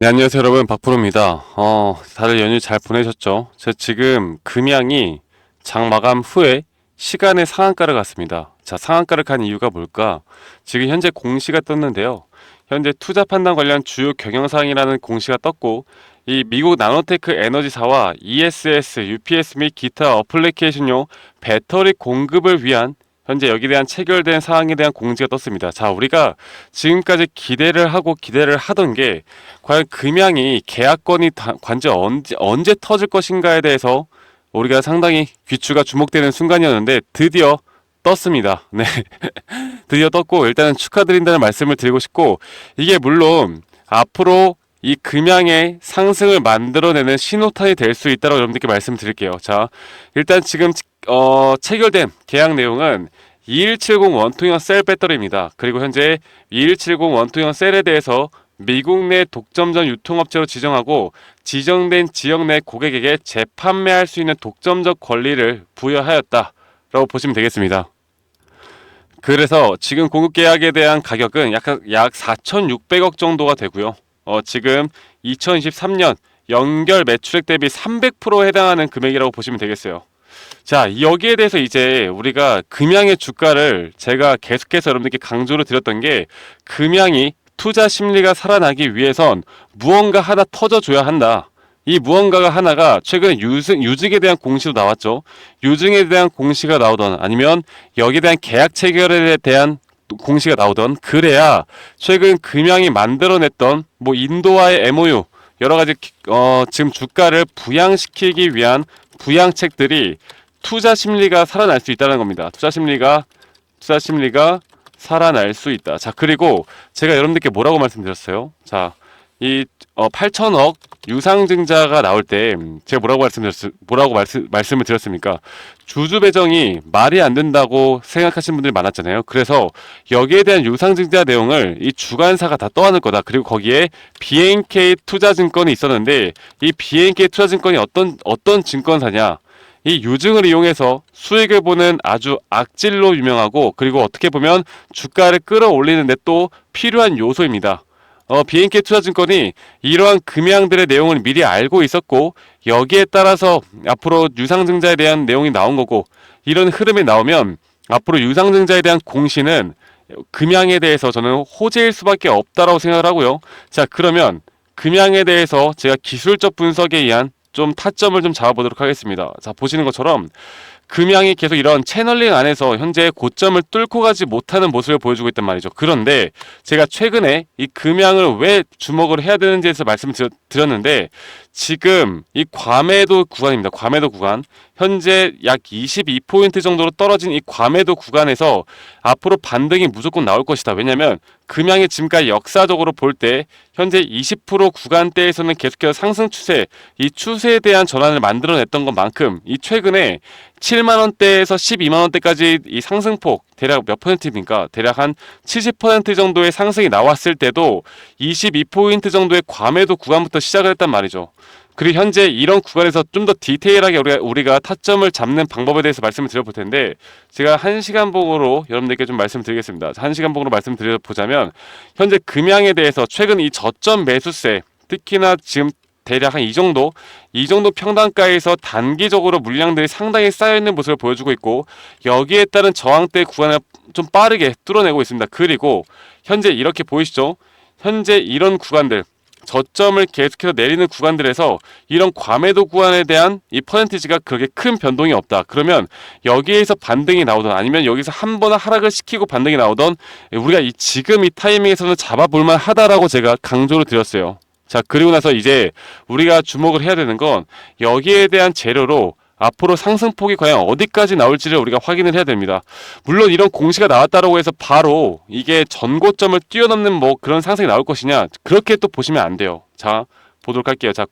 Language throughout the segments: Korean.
네, 안녕하세요, 여러분. 박프로입니다. 다들 연휴 잘 보내셨죠? 저 지금 금양이 장 마감 후에 시간의 상한가를 갔습니다. 자, 상한가를 간 이유가 뭘까? 지금 현재 공시가 떴는데요. 현재 투자 판단 관련 주요 경영사항이라는 공시가 떴고, 이 미국 나노테크 에너지사와 ESS, UPS 및 기타 어플리케이션용 배터리 공급을 위한 현재 여기에 대한 체결된 사항에 대한 공지가 떴습니다. 자, 우리가 지금까지 기대를 하던 게 과연 금양이 계약건이 관제 언제 터질 것인가에 대해서 우리가 상당히 귀추가 주목되는 순간이었는데 드디어 떴습니다. 네. 드디어 떴고 일단은 축하드린다는 말씀을 드리고 싶고 이게 물론 앞으로 이 금양의 상승을 만들어내는 신호탄이 될 수 있다고 여러분들께 말씀드릴게요. 자, 일단 지금 체결된 계약 내용은 2170 원통형 셀 배터리입니다. 그리고 현재 2170 원통형 셀에 대해서 미국 내 독점전 유통업체로 지정하고 지정된 지역 내 고객에게 재판매할 수 있는 독점적 권리를 부여하였다라고 보시면 되겠습니다. 그래서 지금 공급 계약에 대한 가격은 약 4,600억 정도가 되고요. 지금 2023년 연결 매출액 대비 300%에 해당하는 금액이라고 보시면 되겠어요. 자, 여기에 대해서 이제 우리가 금양의 주가를 제가 계속해서 여러분들께 강조를 드렸던 게 금양이 투자 심리가 살아나기 위해선 무언가 하나 터져줘야 한다. 이 무언가가 하나가 최근에 유증에 대한 공시도 나왔죠. 유증에 대한 공시가 나오던 아니면 여기에 대한 계약 체결에 대한 공시가 나오던 그래야 최근 금양이 만들어냈던 뭐 인도와의 MOU 여러 가지 지금 주가를 부양시키기 위한 부양책들이 투자 심리가 살아날 수 있다는 겁니다. 투자 심리가 살아날 수 있다. 자, 그리고 제가 여러분들께 뭐라고 말씀드렸어요? 자, 이 8천억 유상증자가 나올 때 제가 말씀을 드렸습니까? 주주 배정이 말이 안 된다고 생각하시는 분들이 많았잖아요. 그래서 여기에 대한 유상증자 내용을 이 주관사가 다 떠안을 거다. 그리고 거기에 BNK 투자증권이 있었는데 이 BNK 투자증권이 어떤 증권사냐? 이 유증을 이용해서 수익을 보는 아주 악질로 유명하고 그리고 어떻게 보면 주가를 끌어올리는데 또 필요한 요소입니다. BNK 투자증권이 이러한 금양들의 내용을 미리 알고 있었고 여기에 따라서 앞으로 유상증자에 대한 내용이 나온 거고 이런 흐름이 나오면 앞으로 유상증자에 대한 공시는 금양에 대해서 저는 호재일 수밖에 없다라고 생각을 하고요. 자, 그러면 금양에 대해서 제가 기술적 분석에 의한 좀 타점을 좀 잡아보도록 하겠습니다. 자, 보시는 것처럼 금양이 계속 이런 채널링 안에서 현재 고점을 뚫고 가지 못하는 모습을 보여주고 있단 말이죠. 그런데 제가 최근에 이 금양을 왜 주목을 해야 되는지에서 말씀을 드렸는데 지금 이 과매도 구간입니다. 과매도 구간. 현재 약 22포인트 정도로 떨어진 이 과매도 구간에서 앞으로 반등이 무조건 나올 것이다. 왜냐하면 금양이 지금까지 역사적으로 볼 때 현재 20% 구간대에서는 계속해서 상승 추세, 이 추세에 대한 전환을 만들어냈던 것만큼 이 최근에 7만원대에서 12만원대까지 이 상승폭 대략 몇 퍼센트입니까? 대략 한 70% 정도의 상승이 나왔을 때도 22포인트 정도의 과매도 구간부터 시작을 했단 말이죠. 그리고 현재 이런 구간에서 좀 더 디테일하게 우리가 타점을 잡는 방법에 대해서 말씀을 드려볼 텐데 제가 1시간 봉으로 여러분들께 좀 말씀드리겠습니다. 1시간 봉으로 말씀드려보자면 현재 금양에 대해서 최근 이 저점 매수세 특히나 지금 대략 한 이 정도 평단가에서 단기적으로 물량들이 상당히 쌓여있는 모습을 보여주고 있고 여기에 따른 저항대 구간을 좀 빠르게 뚫어내고 있습니다. 그리고 현재 이렇게 보이시죠? 현재 이런 구간들 저점을 계속해서 내리는 구간들에서 이런 과매도 구간에 대한 이 퍼센티지가 그렇게 큰 변동이 없다. 그러면 여기에서 반등이 나오던 아니면 여기서 한 번 하락을 시키고 반등이 나오던 우리가 지금 이 타이밍에서는 잡아볼만 하다라고 제가 강조를 드렸어요. 자, 그리고 나서 이제 우리가 주목을 해야 되는 건 여기에 대한 재료로 앞으로 상승폭이 과연 어디까지 나올지를 우리가 확인을 해야 됩니다. 물론 이런 공시가 나왔다고 해서 바로 이게 전고점을 뛰어넘는 뭐 그런 상승이 나올 것이냐 그렇게 또 보시면 안 돼요. 자, 보도록 할게요. 자,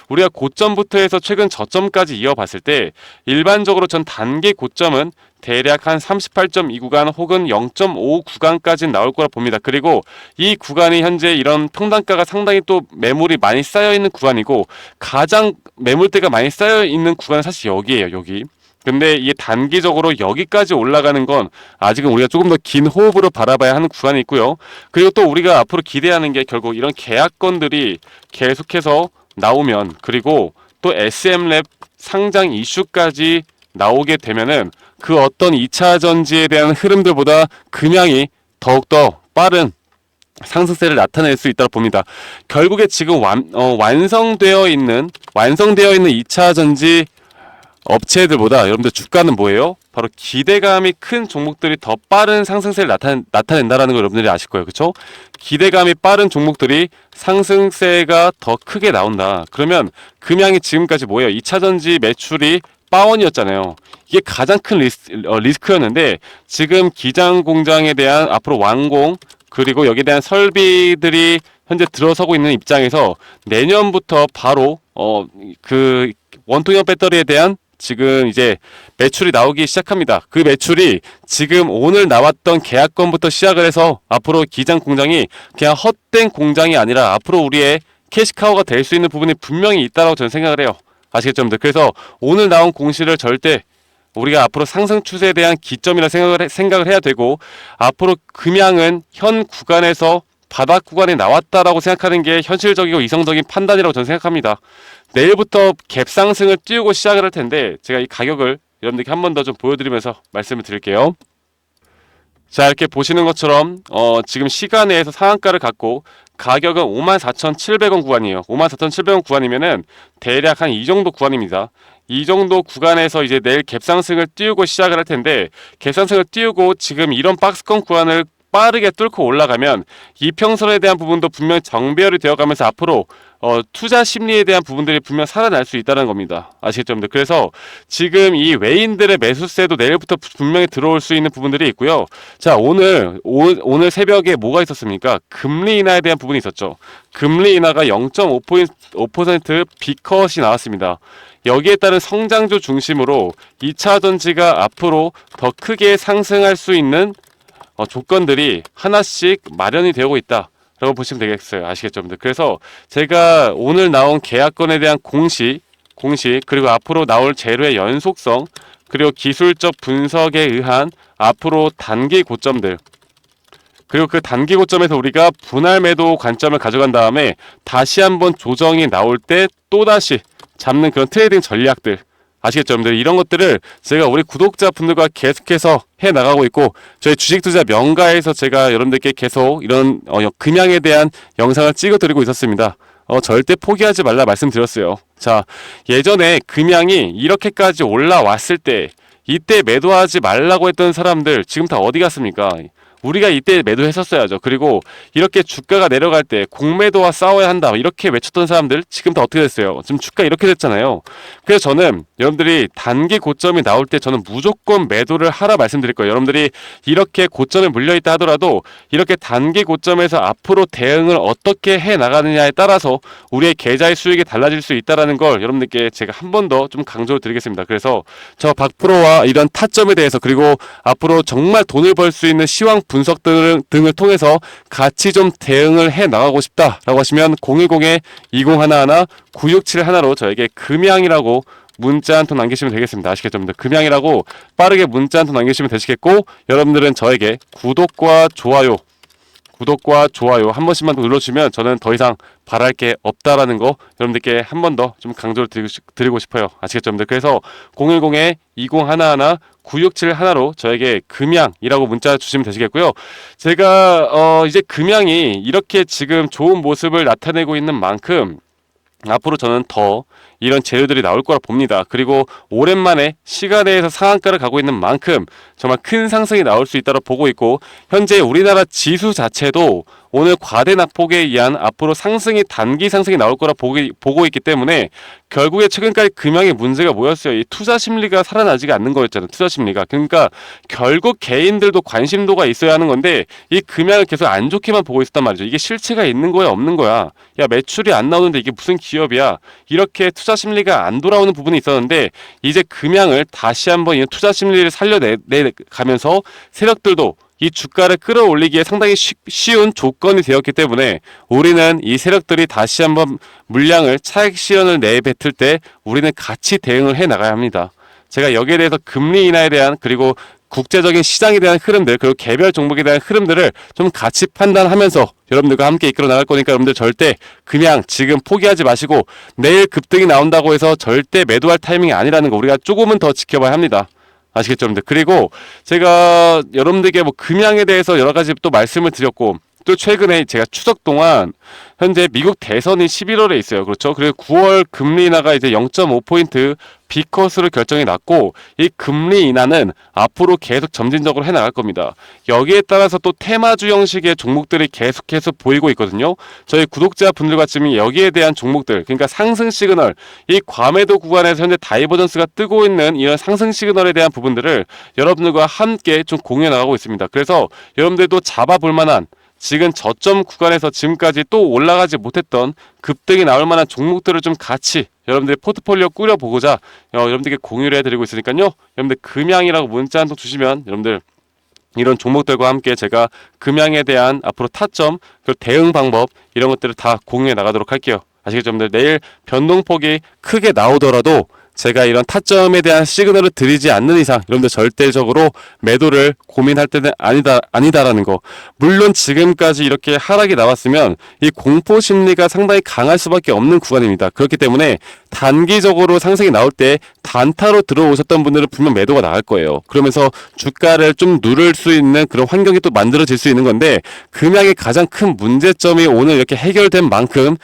우리가 고점부터 해서 최근 저점까지 이어봤을 때 일반적으로 전 단기 고점은 대략 한 38.2 구간 혹은 0.5 구간까지 나올 거라 봅니다. 그리고 이 구간이 현재 이런 평단가가 상당히 또 매물이 많이 쌓여 있는 구간이고 가장 매물대가 많이 쌓여 있는 구간은 사실 여기예요. 여기. 근데 이게 단기적으로 여기까지 올라가는 건 아직은 우리가 조금 더 긴 호흡으로 바라봐야 하는 구간이 있고요. 그리고 또 우리가 앞으로 기대하는 게 결국 이런 계약건들이 계속해서 나오면, 그리고 또 SM랩 상장 이슈까지 나오게 되면은 그 어떤 2차 전지에 대한 흐름들보다 금양이 더욱더 빠른 상승세를 나타낼 수 있다고 봅니다. 결국에 지금 완성되어 있는 2차 전지 업체들보다 여러분들 주가는 뭐예요? 바로 기대감이 큰 종목들이 더 빠른 상승세를 나타낸다라는 걸 여러분들이 아실 거예요. 그렇죠? 기대감이 빠른 종목들이 상승세가 더 크게 나온다. 그러면 금양이 지금까지 뭐예요? 2차 전지 매출이 빠원이었잖아요. 이게 가장 큰 리스크였는데 지금 기장 공장에 대한 앞으로 완공, 그리고 여기에 대한 설비들이 현재 들어서고 있는 입장에서 내년부터 바로 그 원통형 배터리에 대한 지금 이제 매출이 나오기 시작합니다. 그 매출이 지금 오늘 나왔던 계약건부터 시작을 해서 앞으로 기장 공장이 그냥 헛된 공장이 아니라 앞으로 우리의 캐시카우가 될 수 있는 부분이 분명히 있다고 저는 생각을 해요. 아시겠죠, 여러분들? 그래서 오늘 나온 공시를 절대 우리가 앞으로 상승 추세에 대한 기점이라 생각을 해야 되고, 앞으로 금양은 현 구간에서 바닥 구간에 나왔다라고 생각하는 게 현실적이고 이성적인 판단이라고 저는 생각합니다. 내일부터 갭 상승을 띄우고 시작을 할 텐데 제가 이 가격을 여러분들께 한 번 더 좀 보여드리면서 말씀을 드릴게요. 자, 이렇게 보시는 것처럼 지금 시간에서 상한가를 갖고 가격은 54,700원 구간이에요. 54,700원 구간이면은 대략 한 이 정도 구간입니다. 이 정도 구간에서 이제 내일 갭상승을 띄우고 시작을 할 텐데, 갭상승을 띄우고 지금 이런 박스권 구간을 빠르게 뚫고 올라가면 이평선에 대한 부분도 분명 정배열이 되어가면서 앞으로 투자 심리에 대한 부분들이 분명 살아날 수 있다는 겁니다. 아시겠죠, 여러분들? 그래서 지금 이 외인들의 매수세도 내일부터 분명히 들어올 수 있는 부분들이 있고요. 자, 오늘 새벽에 뭐가 있었습니까? 금리 인하에 대한 부분이 있었죠. 금리 인하가 0.5% B컷이 나왔습니다. 여기에 따른 성장주 중심으로 2차 전지가 앞으로 더 크게 상승할 수 있는 조건들이 하나씩 마련이 되고 있다 라고 보시면 되겠어요. 아시겠죠, 여러분들? 그래서 제가 오늘 나온 계약건에 대한 공시, 그리고 앞으로 나올 재료의 연속성, 그리고 기술적 분석에 의한 앞으로 단기 고점들, 그리고 그 단기 고점에서 우리가 분할 매도 관점을 가져간 다음에 다시 한번 조정이 나올 때 또다시 잡는 그런 트레이딩 전략들, 아시겠죠, 여러분들? 이런 것들을 제가 우리 구독자분들과 계속해서 해나가고 있고, 저희 주식투자 명가에서 제가 여러분들께 계속 이런 금양에 대한 영상을 찍어드리고 있었습니다. 절대 포기하지 말라 말씀드렸어요. 자, 예전에 금양이 이렇게까지 올라왔을 때 이때 매도하지 말라고 했던 사람들 지금 다 어디 갔습니까? 우리가 이때 매도했었어야죠. 그리고 이렇게 주가가 내려갈 때 공매도와 싸워야 한다 이렇게 외쳤던 사람들 지금 다 어떻게 됐어요? 지금 주가 이렇게 됐잖아요. 그래서 저는 여러분들이 단기 고점이 나올 때 저는 무조건 매도를 하라 말씀드릴 거예요. 여러분들이 이렇게 고점에 물려있다 하더라도 이렇게 단기 고점에서 앞으로 대응을 어떻게 해나가느냐에 따라서 우리의 계좌의 수익이 달라질 수 있다는 걸 여러분들께 제가 한 번 더 좀 강조를 드리겠습니다. 그래서 저 박프로와 이런 타점에 대해서, 그리고 앞으로 정말 돈을 벌 수 있는 시황 분석 등을 통해서 같이 좀 대응을 해 나가고 싶다라고 하시면 010-2011-9671로 저에게 금양이라고 문자 한 통 남기시면 되겠습니다. 아시겠죠, 여러분들? 금양이라고 빠르게 문자 한 통 남기시면 되시겠고, 여러분들은 저에게 구독과 좋아요 한 번씩만 더 눌러주시면 저는 더 이상 바랄 게 없다라는 거 여러분들께 한 번 더 좀 강조를 드리고 싶어요. 아시겠죠, 여러분들? 그래서 010-2011-9671로 저에게 금양이라고 문자 주시면 되시겠고요. 제가 이제 금양이 이렇게 지금 좋은 모습을 나타내고 있는 만큼 앞으로 저는 더 이런 재료들이 나올 거라 봅니다. 그리고 오랜만에 시간에서 상한가를 가고 있는 만큼 정말 큰 상승이 나올 수 있다고 보고 있고, 현재 우리나라 지수 자체도 오늘 과대 낙폭에 의한 앞으로 단기 상승이 나올 거라 보고 있기 때문에 결국에 최근까지 금양의 문제가 뭐였어요? 이 투자 심리가 살아나지가 않는 거였잖아요. 투자 심리가. 그러니까 결국 개인들도 관심도가 있어야 하는 건데 이 금양을 계속 안 좋게만 보고 있었단 말이죠. 이게 실체가 있는 거야, 없는 거야? 야, 매출이 안 나오는데 이게 무슨 기업이야? 이렇게 투자 심리가 안 돌아오는 부분이 있었는데, 이제 금양을 다시 한번 이 투자 심리를 살려내가면서 세력들도 이 주가를 끌어올리기에 상당히 쉬운 조건이 되었기 때문에 우리는 이 세력들이 다시 한번 물량을 차익 실현을 내뱉을 때 우리는 같이 대응을 해 나가야 합니다. 제가 여기에 대해서 금리 인하에 대한 그리고 국제적인 시장에 대한 흐름들 그리고 개별 종목에 대한 흐름들을 좀 같이 판단하면서 여러분들과 함께 이끌어 나갈 거니까 여러분들 절대 그냥 지금 포기하지 마시고 내일 급등이 나온다고 해서 절대 매도할 타이밍이 아니라는 거 우리가 조금은 더 지켜봐야 합니다. 아시겠죠, 여러분들? 그리고 제가 여러분들께 뭐 금양에 대해서 여러 가지 또 말씀을 드렸고 또 최근에 제가 추석 동안 현재 미국 대선이 11월에 있어요. 그렇죠? 그리고 9월 금리 인하가 이제 0.5포인트 B컷으로 결정이 났고 이 금리 인하는 앞으로 계속 점진적으로 해 나갈 겁니다. 여기에 따라서 또 테마주 형식의 종목들이 계속해서 보이고 있거든요. 저희 구독자분들과 지금 여기에 대한 종목들 그러니까 상승 시그널 이 과매도 구간에서 현재 다이버전스가 뜨고 있는 이런 상승 시그널에 대한 부분들을 여러분들과 함께 좀 공유해 나가고 있습니다. 그래서 여러분들도 잡아볼 만한 지금 저점 구간에서 지금까지 또 올라가지 못했던 급등이 나올 만한 종목들을 좀 같이 여러분들의 포트폴리오 꾸려보고자 여러분들께 공유를 해드리고 있으니까요. 여러분들 금양이라고 문자 한 통 주시면 여러분들 이런 종목들과 함께 제가 금양에 대한 앞으로 타점 그리고 대응 방법 이런 것들을 다 공유해 나가도록 할게요. 아시겠죠? 여러분들 내일 변동폭이 크게 나오더라도 제가 이런 타점에 대한 시그널을 드리지 않는 이상 여러분들 절대적으로 매도를 고민할 때는 아니다라는 거. 물론 지금까지 이렇게 하락이 나왔으면 이 공포 심리가 상당히 강할 수밖에 없는 구간입니다. 그렇기 때문에 단기적으로 상승이 나올 때 단타로 들어오셨던 분들은 분명 매도가 나갈 거예요. 그러면서 주가를 좀 누를 수 있는 그런 환경이 또 만들어질 수 있는 건데 금양의 가장 큰 문제점이 오늘 이렇게 해결된 만큼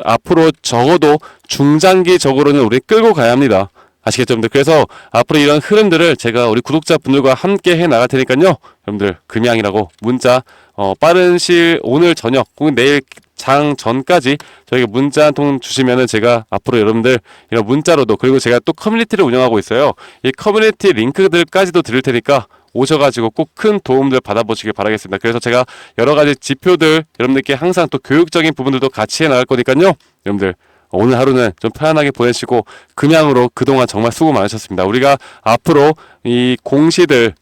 앞으로 적어도 중장기적으로는 우리 끌고 가야 합니다. 아시겠죠, 여러분들? 그래서 앞으로 이런 흐름들을 제가 우리 구독자분들과 함께 해 나갈 테니까요. 여러분들 금양이라고 문자 빠른 시일 오늘 저녁 혹은 내일 장 전까지 저에게 문자 한 통 주시면은 제가 앞으로 여러분들 이런 문자로도 그리고 제가 또 커뮤니티를 운영하고 있어요. 이 커뮤니티 링크들까지도 드릴 테니까 오셔가지고 꼭 큰 도움들 받아보시길 바라겠습니다. 그래서 제가 여러 가지 지표들 여러분들께 항상 또 교육적인 부분들도 같이 해 나갈 거니까요. 여러분들 오늘 하루는 좀 편안하게 보내시고 금양으로 그동안 정말 수고 많으셨습니다. 우리가 앞으로 이 공시들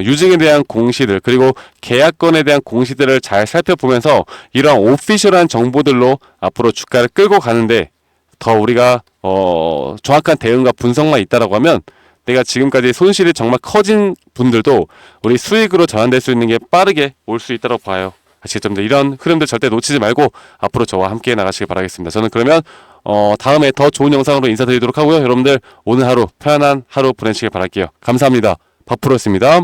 유증에 대한 공시들 그리고 계약건에 대한 공시들을 잘 살펴보면서 이러한 오피셜한 정보들로 앞으로 주가를 끌고 가는데 더 우리가 정확한 대응과 분석만 있다라고 하면 내가 지금까지 손실이 정말 커진 분들도 우리 수익으로 전환될 수 있는 게 빠르게 올 수 있다고 봐요. 아시겠죠? 이런 흐름들 절대 놓치지 말고 앞으로 저와 함께 나가시길 바라겠습니다. 저는 그러면 다음에 더 좋은 영상으로 인사드리도록 하고요. 여러분들 오늘 하루 편안한 하루 보내시길 바랄게요. 감사합니다. 박프로였습니다.